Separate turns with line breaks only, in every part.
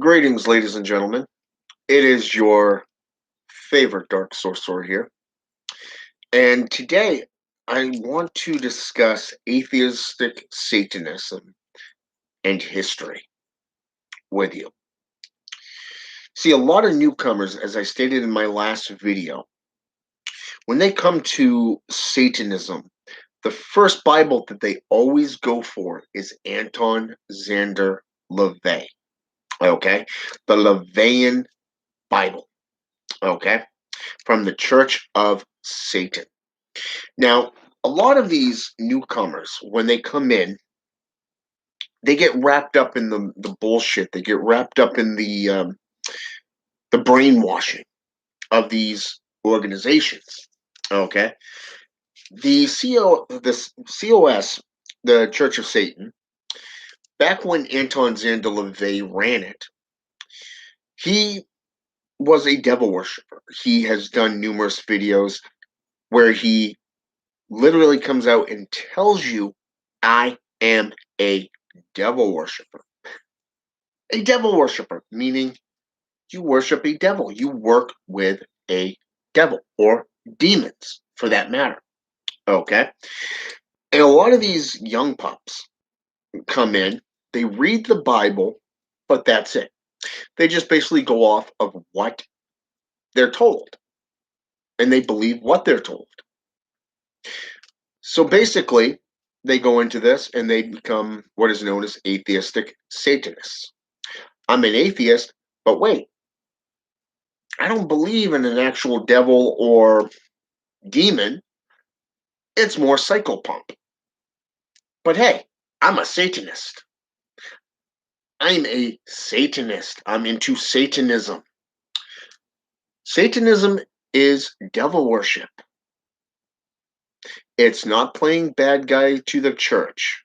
Greetings, ladies and gentlemen. It is your favorite dark sorcerer here, and today I want to discuss atheistic Satanism and history with you. See, a lot of newcomers, as I stated in my last video, when they come to Satanism, the first Bible that they always go for is Anton Zander LaVey. Okay, the LaVeyan Bible. Okay, from the Church of Satan. Now, a lot of these newcomers, when they come in, they get wrapped up in the bullshit. They get wrapped up in the brainwashing of these organizations. Okay, the COS, the Church of Satan, back when Anton Zander LaVey ran it, he was a devil worshiper. He has done numerous videos where he literally comes out and tells you, I am a devil worshiper. A devil worshiper, meaning you worship a devil. You work with a devil or demons for that matter. Okay. And a lot of these young pups come in, they read the Bible, but that's it. They just basically go off of what they're told and they believe what they're told. So basically, they go into this and they become what is known as atheistic Satanists. I'm an atheist, but wait, I don't believe in an actual devil or demon. It's more psychopomp. But hey, I'm a Satanist. I'm a Satanist. I'm into Satanism. Satanism is devil worship. It's not playing bad guy to the church.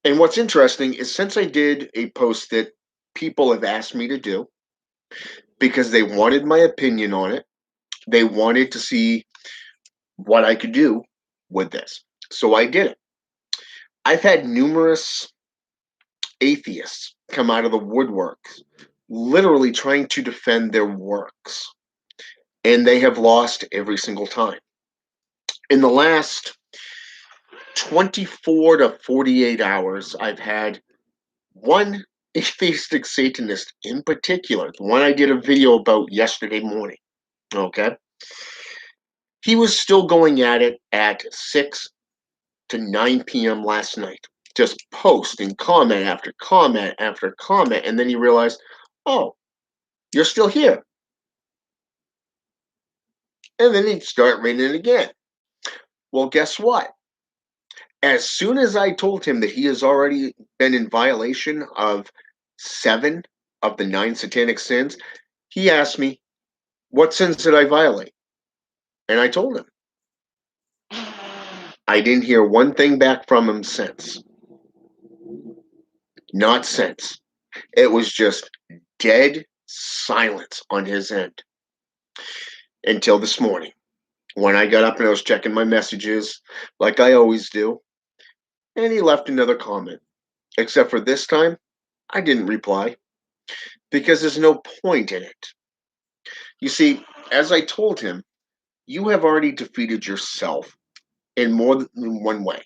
And what's interesting is since I did a post that people have asked me to do because they wanted my opinion on it, they wanted to see what I could do with this. So I did it. I've had numerous atheists come out of the woodwork, literally trying to defend their works, and they have lost every single time. In the last 24 to 48 hours, I've had one atheistic Satanist in particular, the one I did a video about yesterday morning. Okay. He was still going at it at 6 to 9 p.m. last night, just post and comment after comment after comment. And then he realized, oh, you're still here. And then he'd start reading it again. Well, guess what? As soon as I told him that he has already been in violation of 7 of the 9 satanic sins, he asked me, what sins did I violate? And I told him. I didn't hear one thing back from him since. Not since. It was just dead silence on his end until this morning when I got up and I was checking my messages like I always do, and he left another comment. Except for this time, I didn't reply because there's no point in it. You see, as I told him, you have already defeated yourself in more than one way.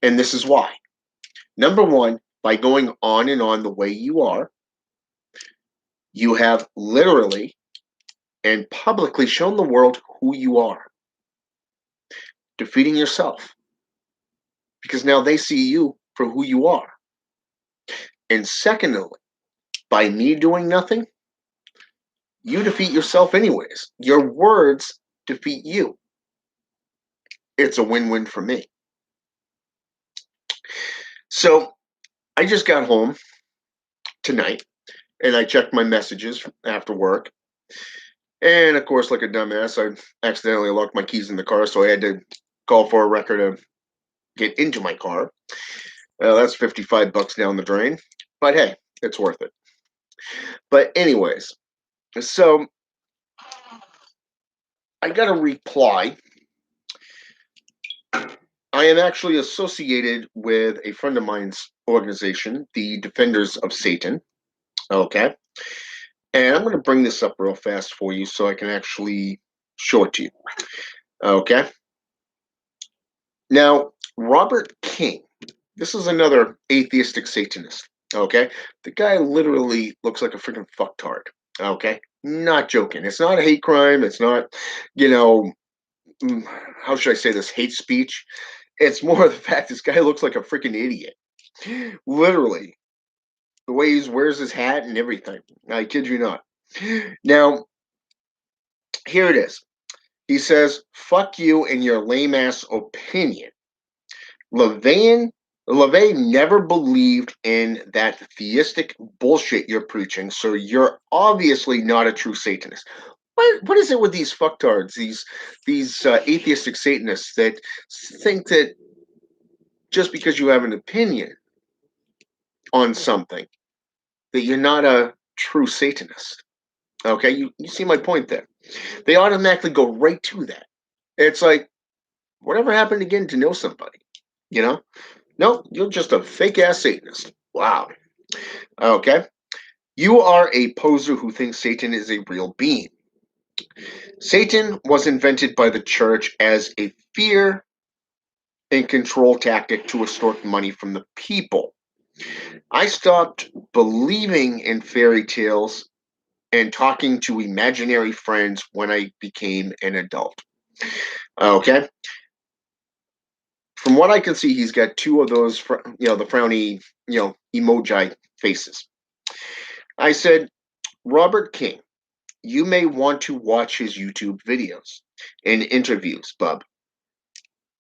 And this is why. Number one, by going on and on the way you are, you have literally and publicly shown the world who you are, defeating yourself. Because now they see you for who you are. And secondly, by me doing nothing, you defeat yourself anyways. Your words defeat you. It's a win-win for me. So I just got home tonight and I checked my messages after work. And of course, like a dumbass, I accidentally locked my keys in the car, so I had to call for a wrecker to get into my car. That's $55 down the drain. But hey, it's worth it. But anyways, so I got a reply. I am actually associated with a friend of mine's organization, the Defenders of Satan. Okay. And I'm going to bring this up real fast for you so I can actually show it to you. Okay. Now, Robert King, this is another atheistic Satanist. Okay. The guy literally looks like a freaking fucktard. Okay. Not joking. It's not a hate crime. It's not, you know, mm, how should I say this? Hate speech. It's more of the fact this guy looks like a freaking idiot. Literally. The way he wears his hat and everything. I kid you not. Now, here it is. He says, fuck you and your lame ass opinion. LaVey never believed in that theistic bullshit you're preaching, so you're obviously not a true Satanist. What is it with these fucktards, these atheistic Satanists that think that just because you have an opinion on something, that you're not a true Satanist? Okay, you see my point there. They automatically go right to that. It's like, whatever happened to getting to know somebody? You know? No, you're just a fake ass Satanist. Wow. Okay. You are a poser who thinks Satan is a real being. Satan was invented by the church as a fear and control tactic to extort money from the people. I stopped believing in fairy tales and talking to imaginary friends when I became an adult. Okay. From what I can see, he's got two of those, the frowny, emoji faces. I said, Robert King, you may want to watch his YouTube videos and interviews, bub.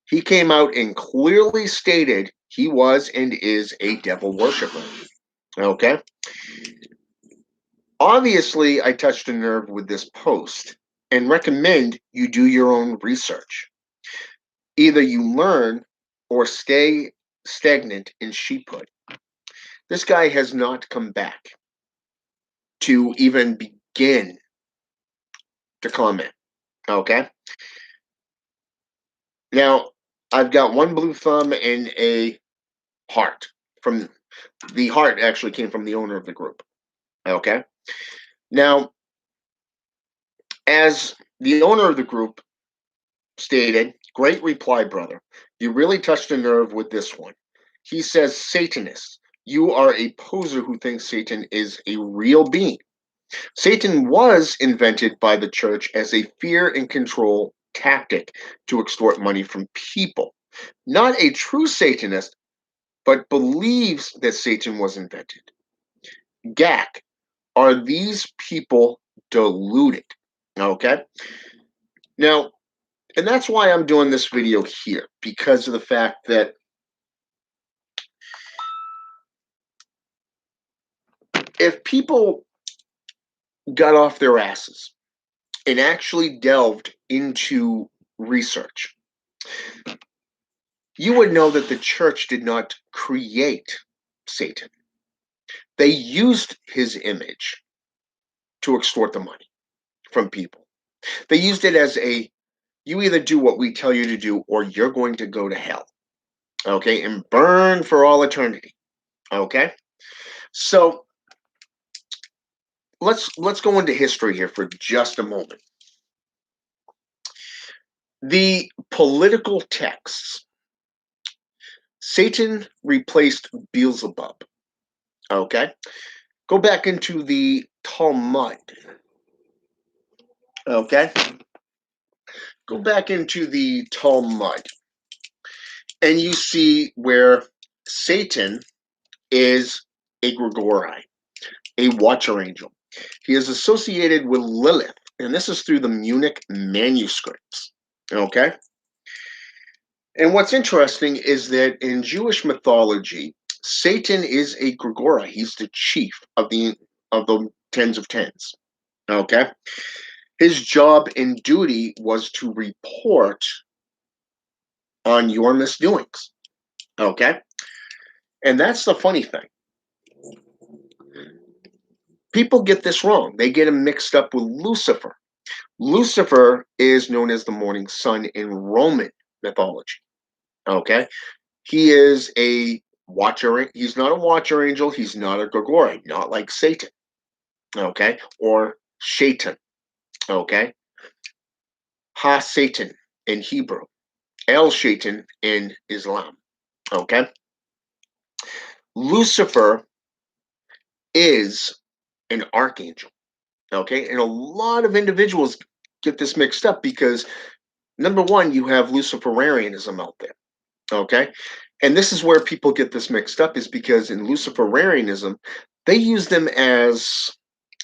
He came out and clearly stated he was and is a devil worshiper. Okay? Obviously, I touched a nerve with this post and recommend you do your own research. Either you learn or stay stagnant in sheephood. This guy has not come back to even begin to comment. Okay? Now, I've got one blue thumb and a heart. From the heart actually came from the owner of the group. Okay? Now, as the owner of the group stated, great reply, brother. You really touched a nerve with this one. He says, Satanist, you are a poser who thinks Satan is a real being. Satan was invented by the church as a fear and control tactic to extort money from people. Not a true Satanist, but believes that Satan was invented. Gak, are these people deluded? Okay. Now, and that's why I'm doing this video here, because of the fact that if people got off their asses and actually delved into research, you would know that the church did not create Satan. They used his image to extort the money from people. They used it as a, you either do what we tell you to do or you're going to go to hell. Okay, and burn for all eternity. Okay? So let's go into history here for just a moment. The political texts. Satan replaced Beelzebub. Okay? Go back into the Talmud. Okay? Go back into the Talmud. And you see where Satan is a Grigori, a watcher angel. He is associated with Lilith, and this is through the Munich manuscripts. Okay? And what's interesting is that in Jewish mythology, Satan is a Grigori. He's the chief of the tens of tens. Okay? His job and duty was to report on your misdoings. Okay? And that's the funny thing. People get this wrong. They get him mixed up with Lucifer. Lucifer is known as the morning sun in Roman mythology. Okay? He is a watcher. He's not a watcher angel. He's not a Grigori, not like Satan. okay, or Shaitan, okay, Ha Satan in Hebrew, El Shaitan in Islam, okay. Lucifer is an archangel, okay, and a lot of individuals get this mixed up because number one, you have Luciferianism out there, okay, and this is where people get this mixed up is because in Luciferianism, they use them as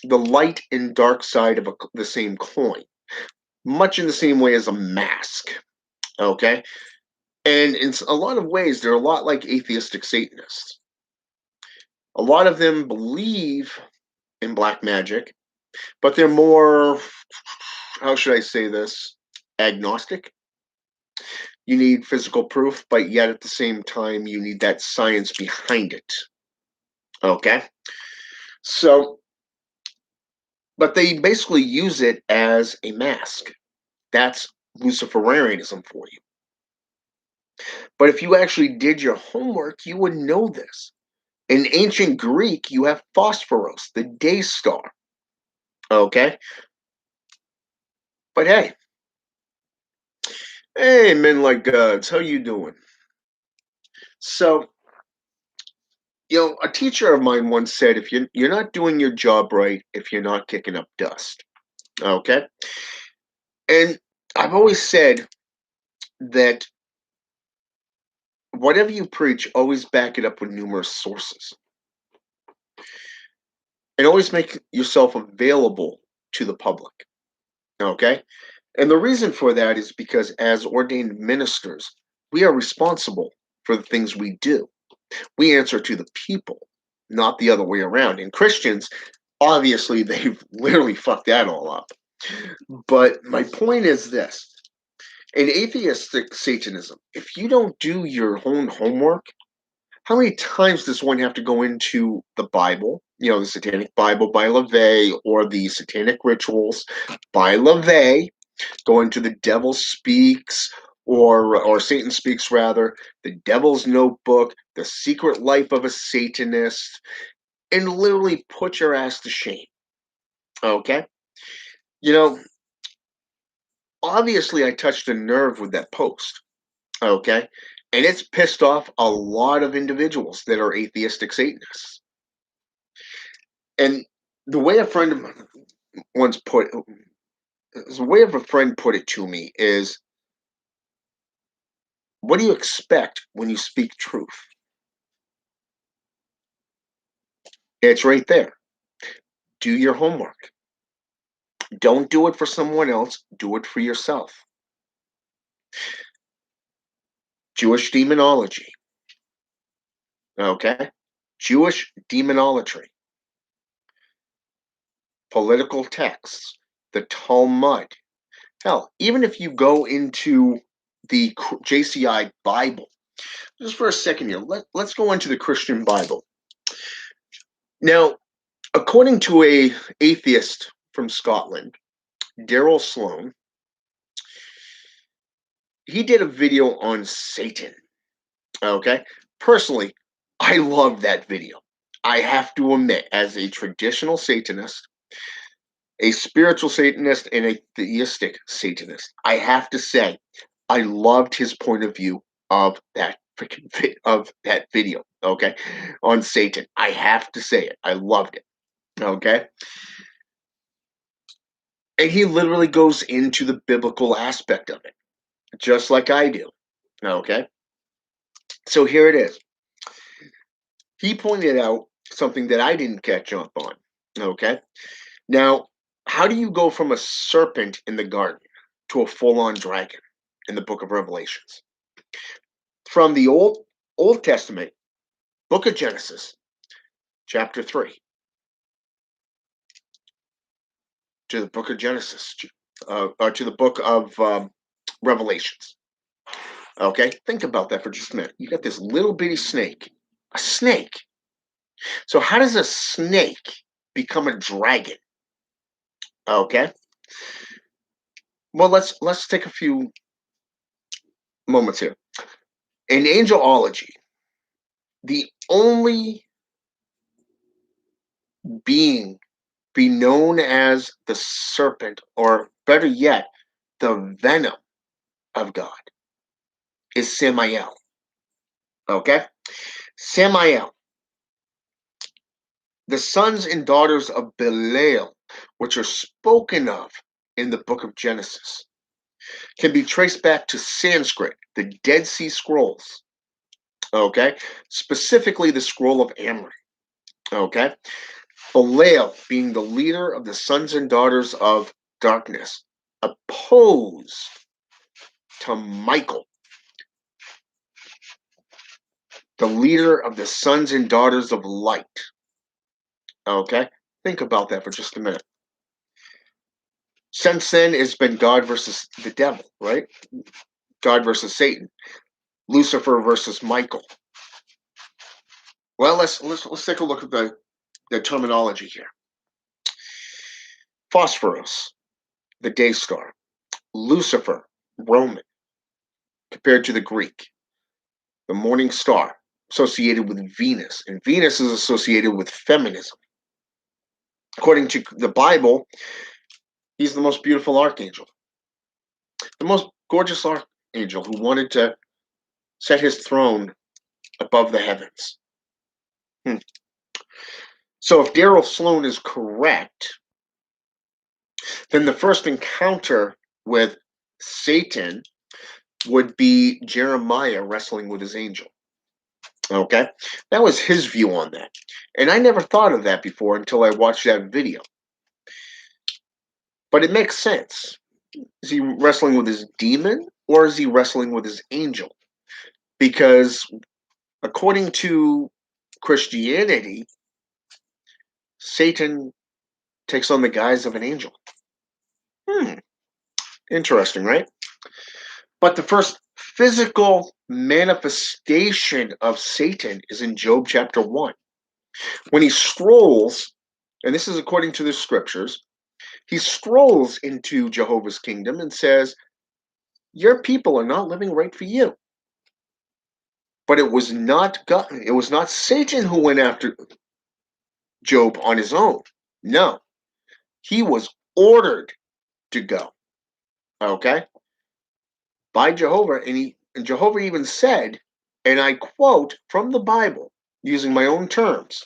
the light and dark side of the same coin, much in the same way as a mask, okay, and in a lot of ways, they're a lot like atheistic Satanists. A lot of them believe in black magic, but they're more, how should I say this, agnostic. You need physical proof, but yet at the same time, you need that science behind it. Okay? So, but they basically use it as a mask. That's Luciferianism for you. But if you actually did your homework, you would know this. In ancient Greek, you have Phosphoros, the day star. Okay? But hey, men like gods, how you doing? So, a teacher of mine once said, if you're not doing your job right, if you're not kicking up dust, okay? And I've always said that whatever you preach, always back it up with numerous sources, and always make yourself available to the public, okay? And the reason for that is because as ordained ministers, we are responsible for the things we do. We answer to the people, not the other way around. And Christians, obviously, they've literally fucked that all up. But my point is this: in atheistic Satanism, if you don't do your own homework, how many times does one have to go into the Bible, the Satanic Bible by LaVey, or the Satanic Rituals by LaVey, go into the Devil Speaks, or Satan Speaks rather, the Devil's Notebook, The Secret Life of a Satanist, and literally put your ass to shame. Okay? You know, obviously I touched a nerve with that post. Okay? And it's pissed off a lot of individuals that are atheistic Satanists. And the way a friend of mine once put the way of a friend put it to me is, what do you expect when you speak truth? It's right there. Do your homework. Don't do it for someone else, do it for yourself. Jewish demonology. Okay? Jewish demonolatry. Political texts. The Talmud. Hell, even if you go into the JCI Bible, just for a second here, let's go into the Christian Bible. Now, according to a atheist from Scotland, Daryl Sloan, he did a video on Satan. Okay? Personally, I love that video. I have to admit, as a traditional Satanist, a spiritual Satanist, and a theistic Satanist, I have to say, I loved his point of view of that of that video. Okay, on Satan, I have to say it. I loved it. Okay, and he literally goes into the biblical aspect of it, just like I do. Okay, so here it is. He pointed out something that I didn't catch up on. Okay, now how do you go from a serpent in the garden to a full-on dragon in the book of Revelations? From the Old Testament, book of Genesis, chapter 3, to the book of Genesis, or to the book of Revelations. Okay, think about that for just a minute. You got this little bitty snake, a snake. So how does a snake become a dragon? Okay. Well, let's take a few moments here. In angelology, the only being be known as the serpent, or better yet, the venom of God, is Samael. Okay? Samael, the sons and daughters of Belial, which are spoken of in the book of Genesis, can be traced back to Sanskrit, the Dead Sea Scrolls. Okay? Specifically the scroll of Amri. Okay? Belial being the leader of the sons and daughters of darkness, opposed to Michael, the leader of the sons and daughters of light. Okay? Think about that for just a minute. Since then, it's been God versus the devil, right? God versus Satan. Lucifer versus Michael. Well, let's take a look at the terminology here. Phosphorus, the day star. Lucifer, Roman, compared to the Greek. The morning star, associated with Venus. And Venus is associated with feminism. According to the Bible, he's the most beautiful archangel. The most gorgeous archangel who wanted to set his throne above the heavens. So if Daryl Sloan is correct, then the first encounter with Satan would be Jeremiah wrestling with his angel. Okay? That was his view on that. And I never thought of that before until I watched that video. But it makes sense. Is he wrestling with his demon or is he wrestling with his angel? Because according to Christianity, Satan takes on the guise of an angel. Interesting, right? But the first physical manifestation of Satan is in Job chapter 1. When he strolls, and this is according to the scriptures, he strolls into Jehovah's kingdom and says, "Your people are not living right for you." But it was not God, it was not Satan who went after Job on his own. No, he was ordered to go. Okay? By Jehovah, and Jehovah even said, and I quote from the Bible, using my own terms,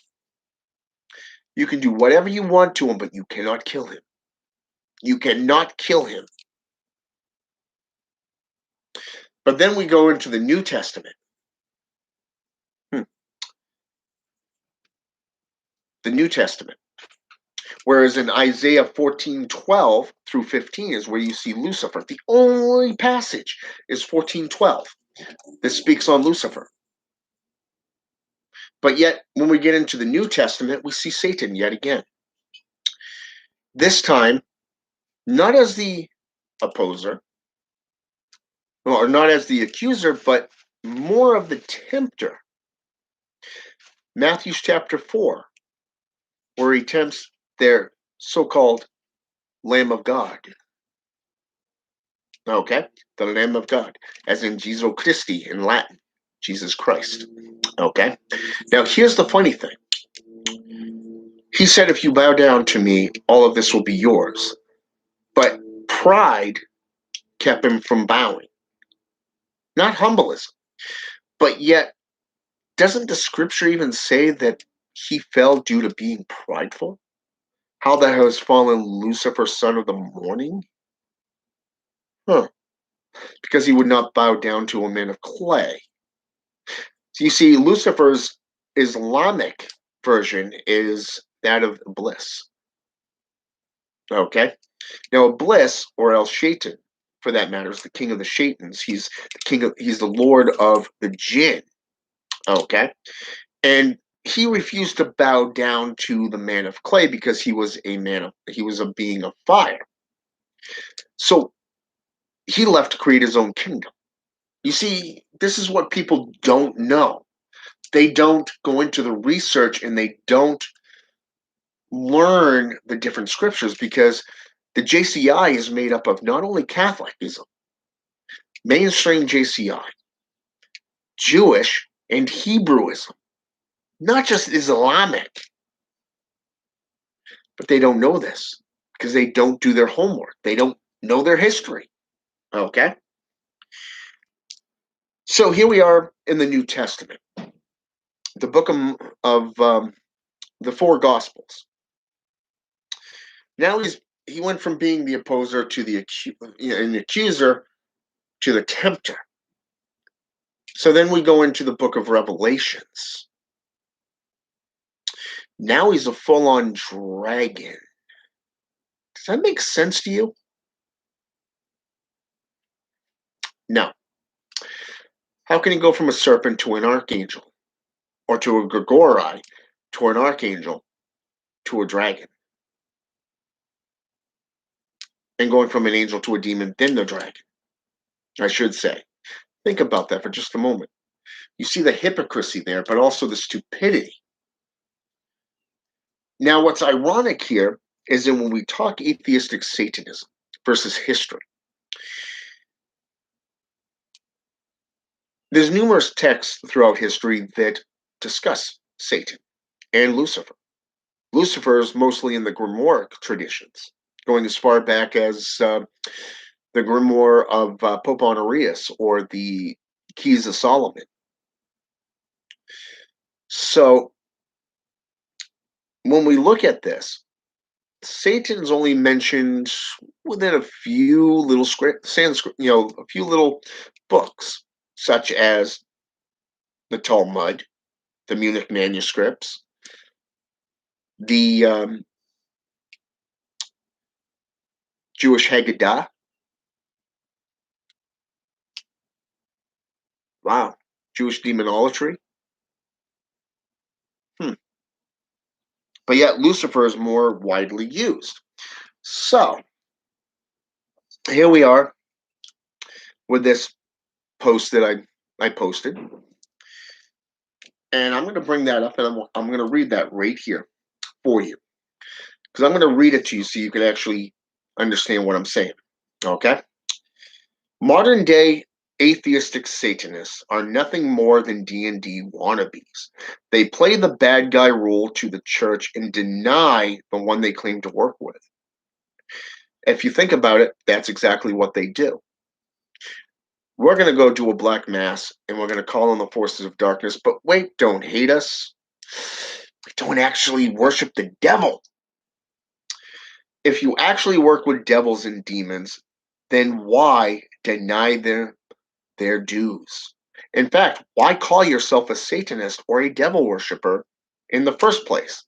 "You can do whatever you want to him, but you cannot kill him. You cannot kill him." But then we go into the New Testament. The New Testament. Whereas in Isaiah 14:12 through 15 is where you see Lucifer. The only passage is 14:12 that speaks on Lucifer. But yet, when we get into the New Testament, we see Satan yet again. This time, not as the opposer, or not as the accuser, but more of the tempter. Matthew chapter 4, where he tempts their so-called Lamb of God. Okay? The Lamb of God, as in Jesus Christi in Latin, Jesus Christ. Okay? Now, here's the funny thing. He said, "If you bow down to me, all of this will be yours." But pride kept him from bowing. Not humbleism. But yet, doesn't the scripture even say that he fell due to being prideful? How that has fallen Lucifer, son of the morning? Because he would not bow down to a man of clay. So you see, Lucifer's Islamic version is that of Iblis. Okay? Now, Iblis, or El Shaitan, for that matter, is the king of the Shaitans. He's the lord of the jinn. Okay? And he refused to bow down to the man of clay because he was a being of fire. So he left to create his own kingdom. You see, this is what people don't know. They don't go into the research and they don't learn the different scriptures, because the JCI is made up of not only Catholicism, mainstream JCI, Jewish, and Hebrewism, not just Islamic. But they don't know this because they don't do their homework. They don't know their history. Okay? So here we are in the New Testament, the book of the four Gospels. Now he went from being the opposer to an accuser to the tempter. So then we go into the book of Revelations. Now he's a full-on dragon. Does that make sense to you? No. How can he go from a serpent to an archangel? Or to a Grigori to an archangel to a dragon? And going from an angel to a demon, then the dragon, I should say. Think about that for just a moment. You see the hypocrisy there, but also the stupidity. Now, what's ironic here is that when we talk atheistic Satanism versus history, there's numerous texts throughout history that discuss Satan and Lucifer. Lucifer is mostly in the Grimoire traditions, going as far back as the Grimoire of Pope Honorius or the Keys of Solomon. So when we look at this, Satan's only mentioned within a few little Sanskrit, a few little books, such as the Talmud, the Munich manuscripts, the Jewish Haggadah. Wow, Jewish demonolatry. But yet Lucifer is more widely used. So here we are with this post that I posted. And I'm going to bring that up and I'm going to read that right here for you. Because I'm going to read it to you so you can actually understand what I'm saying. Okay? Modern day atheistic Satanists are nothing more than D&D wannabes. They play the bad guy role to the church and deny the one they claim to work with. If you think about it, that's exactly what they do. We're going to go do a black mass and we're going to call on the forces of darkness, but wait, don't hate us. We don't actually worship the devil. If you actually work with devils and demons, then why deny their dues? In fact, why call yourself a Satanist or a devil worshiper in the first place?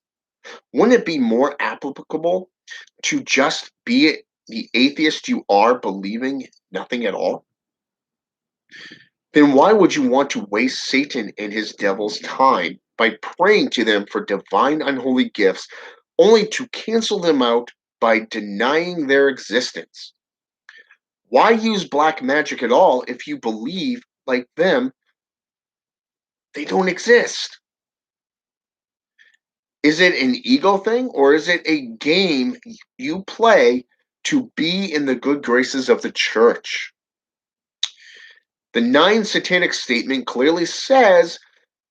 Wouldn't it be more applicable to just be the atheist you are, believing nothing at all? Then why would you want to waste Satan and his devil's time by praying to them for divine unholy gifts only to cancel them out by denying their existence? Why use black magic at all if you believe, like them, they don't exist? Is it an ego thing or is it a game you play to be in the good graces of the church? The nine satanic statement clearly says,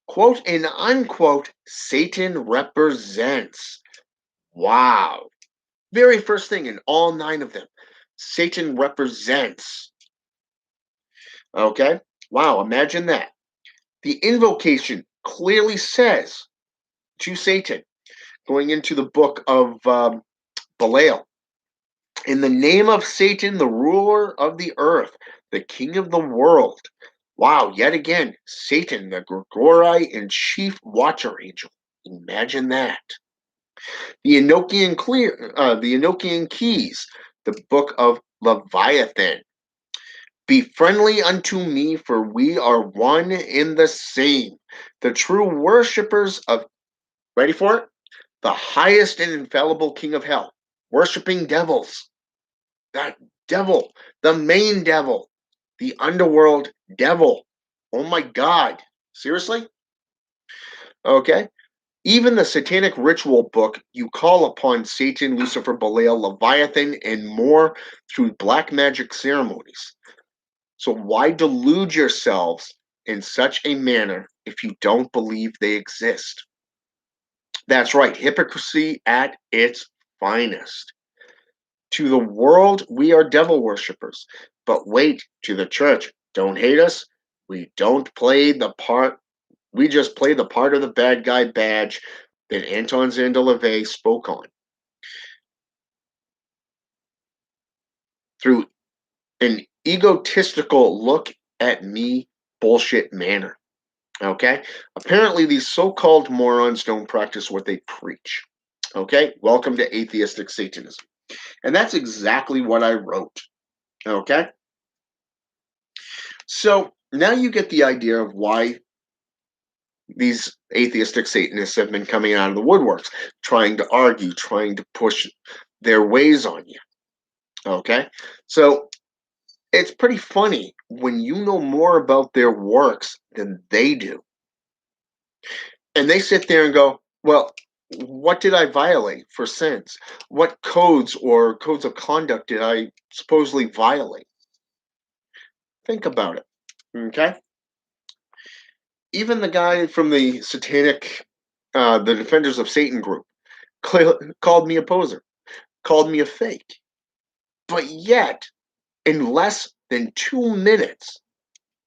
quote and unquote, Satan represents. Wow. Very first thing in all nine of them, Satan represents. Okay? Wow, imagine that. The invocation clearly says to Satan, going into the book of Belial, in the name of Satan, the ruler of the earth, the king of the world. Wow, yet again, Satan, the Grigori and chief watcher angel. Imagine that. The Enochian keys, the book of Leviathan. Be friendly unto me, for we are one in the same. The true worshippers of, ready for it? The highest and infallible king of hell, worshiping devils. That devil, the main devil, the underworld devil. Oh my God. Seriously? Okay. Even the satanic ritual book, you call upon Satan, Lucifer, Belial, Leviathan, and more through black magic ceremonies. So why delude yourselves in such a manner if you don't believe they exist? That's right, hypocrisy at its finest. To the world, we are devil worshippers. But wait, to the church, don't hate us. We don't play the part. We just play the part of the bad guy badge that Anton Zandeleve spoke on through an egotistical look at me bullshit manner. Okay? Apparently, these so called morons don't practice what they preach. Okay? Welcome to Atheistic Satanism. And that's exactly what I wrote. Okay? So now you get the idea of why these atheistic Satanists have been coming out of the woodworks, trying to argue, trying to push their ways on you. Okay? So it's pretty funny when you know more about their works than they do. And they sit there and go, well, what did I violate for sins? What codes or codes of conduct did I supposedly violate? Think about it. Okay? Even the guy from the the Defenders of Satan group, called me a poser, called me a fake. But yet, in less than 2 minutes,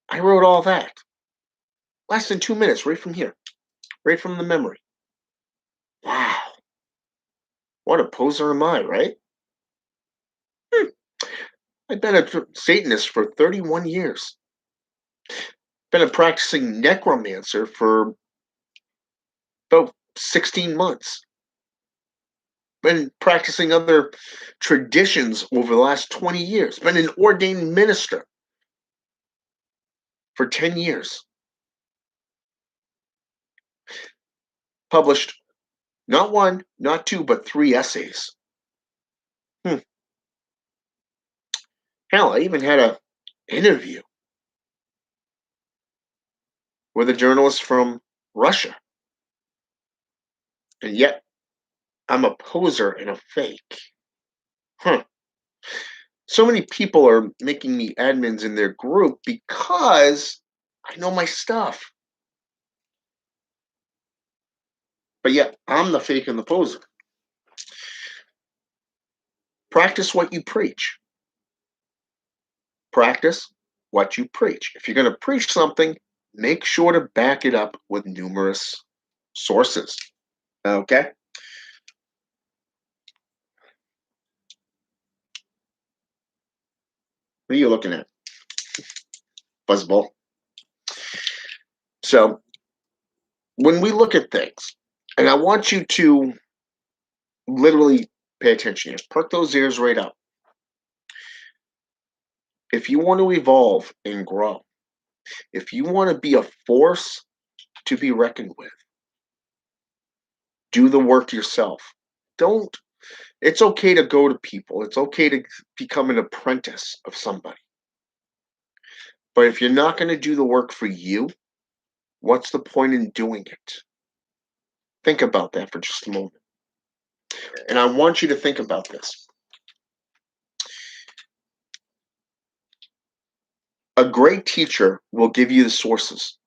I wrote all that. Less than 2 minutes, right from here, right from the memory. Wow, what a poser am I, right? Hmm. I've been a Satanist for 31 years. Been a practicing necromancer for about 16 months. Been practicing other traditions over the last 20 years. Been an ordained minister for 10 years. Published not one, not two, but three essays. Hmm. Hell, I even had a interview with a journalist from Russia. And yet I'm a poser and a fake. Huh. So many people are making me admins in their group because I know my stuff. But yet I'm the fake and the poser. Practice what you preach. Practice what you preach. If you're going to preach something, make sure to back it up with numerous sources. Okay? What are you looking at? Buzzball. So, when we look at things, and I want you to literally pay attention here, perk those ears right up. If you want to evolve and grow, if you want to be a force to be reckoned with, do the work yourself. Don't, it's okay to go to people, it's okay to become an apprentice of somebody. But if you're not going to do the work for you, what's the point in doing it? Think about that for just a moment. And I want you to think about this. A great teacher will give you the sources,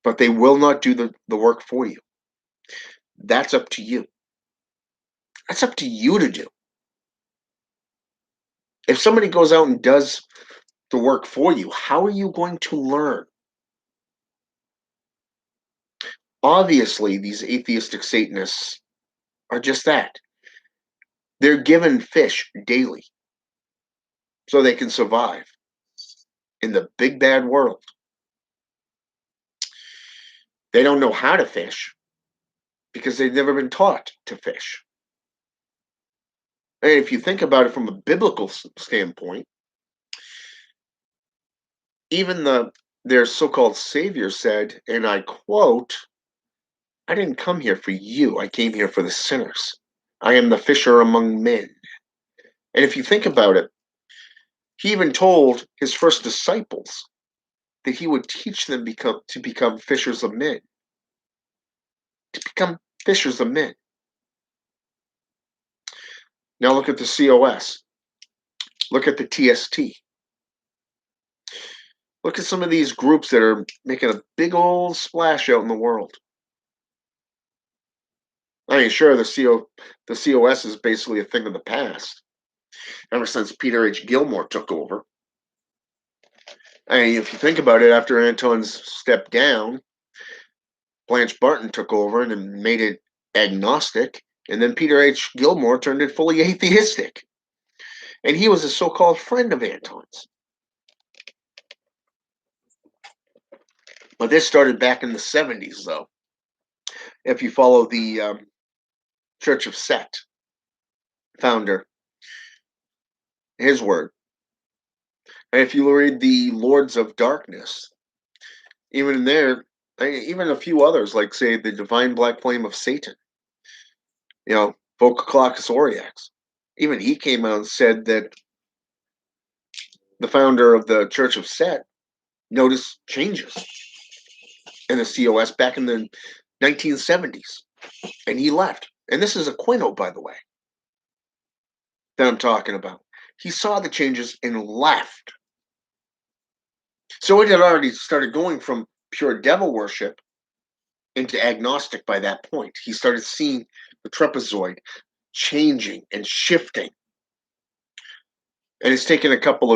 but they will not do the work for you. That's up to you. That's up to you to do. If somebody goes out and does the work for you, how are you going to learn? Obviously, these atheistic Satanists are just that. They're given fish daily so they can survive in the big bad world. They don't know how to fish because they've never been taught to fish. And if you think about it from a biblical standpoint, even their so-called savior said, and I quote, I didn't come here for you, I came here for the sinners. I am the fisher among men. And if you think about it, he even told his first disciples that he would teach them to become fishers of men. To become fishers of men. Now look at the COS. Look at the TST. Look at some of these groups that are making a big old splash out in the world. I mean, sure, the COS is basically a thing of the past ever since Peter H. Gilmore took over. I mean, if you think about it, after Anton's stepped down, Blanche Barton took over and then made it agnostic, and then Peter H. Gilmore turned it fully atheistic. And he was a so-called friend of Anton's. But this started back in the 70s, though. If you follow the Church of Set founder, his word. And if you read the Lords of Darkness, even in there, even a few others, like, say, the Divine Black Flame of Satan, Vococlocus Aureax, even he came out and said that the founder of the Church of Set noticed changes in the COS back in the 1970s, and he left. And this is Aquino, by the way, that I'm talking about. He saw the changes and left. So it had already started going from pure devil worship into agnostic by that point. He started seeing the trapezoid changing and shifting. And it's taken a couple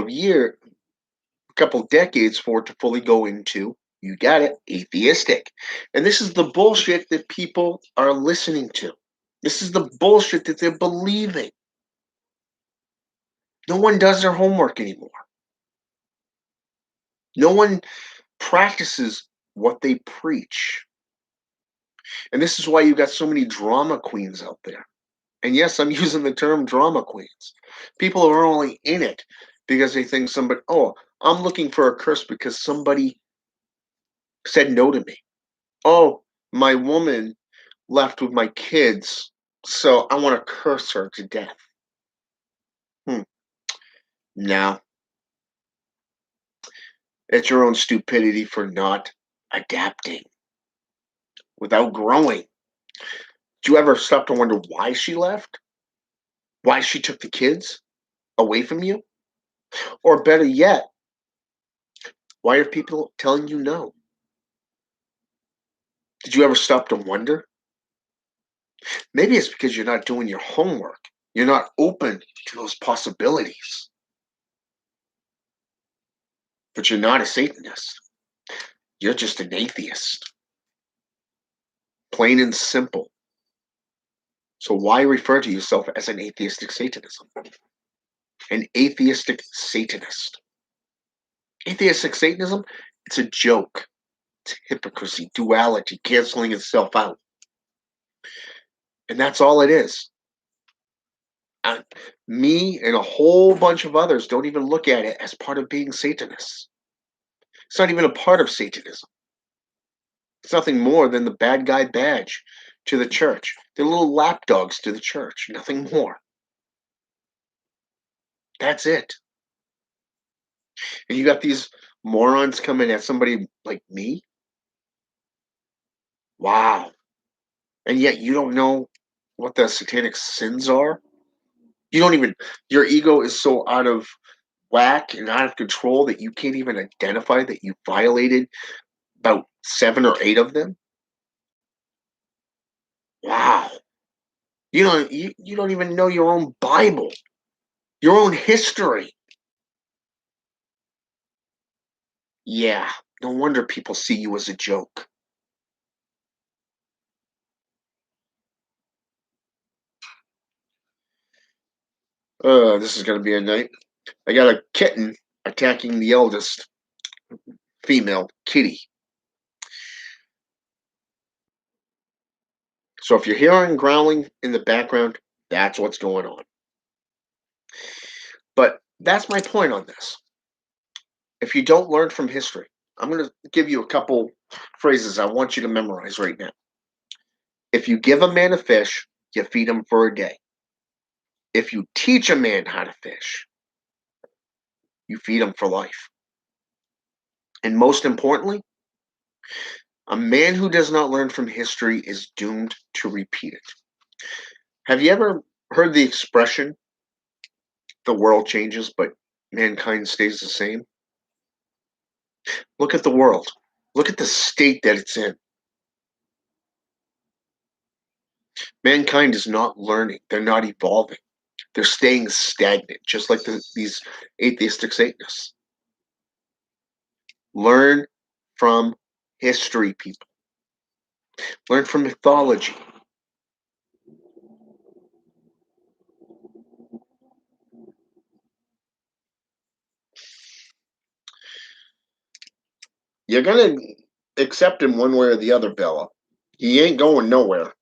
decades for it to fully go into, you got it, atheistic. And this is the bullshit that people are listening to. This is the bullshit that they're believing. No one does their homework anymore. No one practices what they preach. And this is why you got so many drama queens out there. And yes, I'm using the term drama queens. People are only in it because they think I'm looking for a curse because somebody said no to me. Oh, my woman left with my kids, so I want to curse her to death. No, it's your own stupidity for not adapting without growing. Do you ever stop to wonder why she left? Why she took the kids away from you? Or better yet, why are people telling you no? Did you ever stop to wonder? Maybe it's because you're not doing your homework. You're not open to those possibilities. But you're not a Satanist. You're just an atheist. Plain and simple. So why refer to yourself as an atheistic Satanism? An atheistic Satanist. Atheistic Satanism, it's a joke. It's hypocrisy, duality, canceling itself out. And that's all it is. Me and a whole bunch of others don't even look at it as part of being Satanists. It's not even a part of Satanism. It's nothing more than the bad guy badge to the church. They're little lapdogs to the church, nothing more. That's it. And you got these morons coming at somebody like me? Wow. And yet you don't know what the satanic sins are? You don't even, your ego is so out of whack and out of control that you can't even identify that you violated about 7 or 8 of them? Wow. You don't even know your own Bible, your own history. Yeah, no wonder people see you as a joke. This is going to be a night. I got a kitten attacking the eldest female kitty. So if you're hearing growling in the background, that's what's going on. But that's my point on this. If you don't learn from history, I'm going to give you a couple phrases I want you to memorize right now. If you give a man a fish, you feed him for a day. If you teach a man how to fish, you feed him for life. And most importantly, a man who does not learn from history is doomed to repeat it. Have you ever heard the expression, the world changes, but mankind stays the same? Look at the world. Look at the state that it's in. Mankind is not learning. They're not evolving. They're staying stagnant, just like these atheistic Satanists. Learn from history, people. Learn from mythology. You're going to accept him one way or the other, Bella. He ain't going nowhere.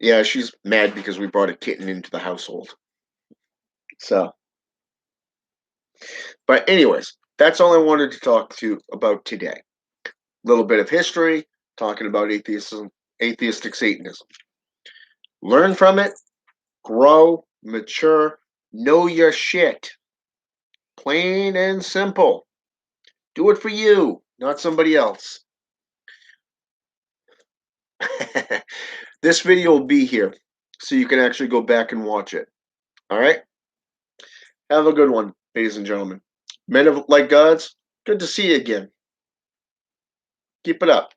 Yeah, she's mad because we brought a kitten into the household. So, but anyways, that's all I wanted to talk to you about today. A little bit of history, talking about atheism, atheistic Satanism. Learn from it, grow, mature, know your shit. Plain and simple. Do it for you, not somebody else. This video will be here, so you can actually go back and watch it. All right? Have a good one, ladies and gentlemen. Men of like gods, good to see you again. Keep it up.